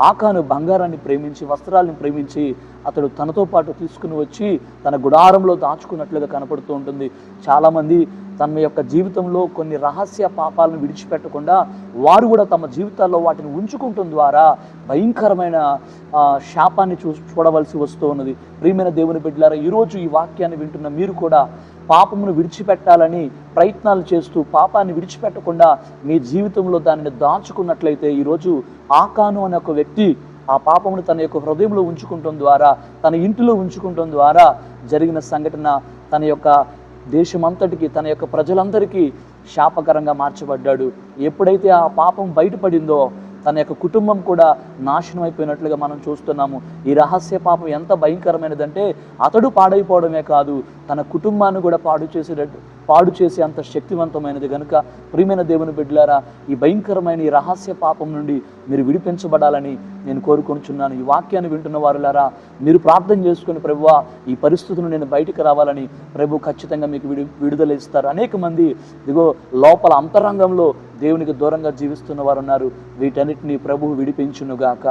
ఆకాను బంగారాన్ని ప్రేమించి వస్త్రాలను ప్రేమించి అతడు తనతో పాటు తీసుకుని వచ్చి తన గుడారంలో దాచుకున్నట్లుగా కనపడుతూ ఉంటుంది. చాలామంది తమ యొక్క జీవితంలో కొన్ని రహస్య పాపాలను విడిచిపెట్టకుండా వారు కూడా తమ జీవితాల్లో వాటిని ఉంచుకుంటం ద్వారా భయంకరమైన శాపాన్ని చూడవలసి వస్తూ ఉన్నది. ప్రియమైన దేవుని బిడ్డలారా, ఈరోజు ఈ వాక్యాన్ని వింటున్న మీరు కూడా పాపమును విడిచిపెట్టాలని ప్రయత్నాలు చేస్తూ పాపాన్ని విడిచిపెట్టకుండా మీ జీవితంలో దానిని దాచుకున్నట్లయితే ఈరోజు ఆకాను అనే ఒక వ్యక్తి ఆ పాపమును తన యొక్క హృదయంలో ఉంచుకుంటం ద్వారా, తన ఇంటిలో ఉంచుకుంటం ద్వారా జరిగిన సంఘటన తన యొక్క దేశమంతటికి, తన యొక్క ప్రజలందరికీ శాపకరంగా మార్చబడ్డాడు. ఎప్పుడైతే ఆ పాపం బయటపడిందో తన యొక్క కుటుంబం కూడా నాశనం అయిపోయినట్లుగా మనం చూస్తున్నాము. ఈ రహస్య పాపం ఎంత భయంకరమైనదంటే అతడు పాడైపోవడమే కాదు, తన కుటుంబాన్ని కూడా పాడు చేసే అంత శక్తివంతమైనది. కనుక ప్రియమైన దేవుని బిడ్డలారా, ఈ భయంకరమైన ఈ రహస్య పాపం నుండి మీరు విడిపించబడాలని నేను కోరుకుంటున్నాను. ఈ వాక్యాన్ని వింటున్న వారులారా, మీరు ప్రార్థన చేసుకుని, ప్రభువా ఈ పరిస్థితులు నేను బయటికి రావాలని, ప్రభు ఖచ్చితంగా మీకు విడుదల ఇస్తారు. అనేక మంది ఇదిగో లోపల అంతరంగంలో దేవునికి దూరంగా జీవిస్తున్న వారు ఉన్నారు. వీటన్నిటిని ప్రభువు విడిపించునుగాక.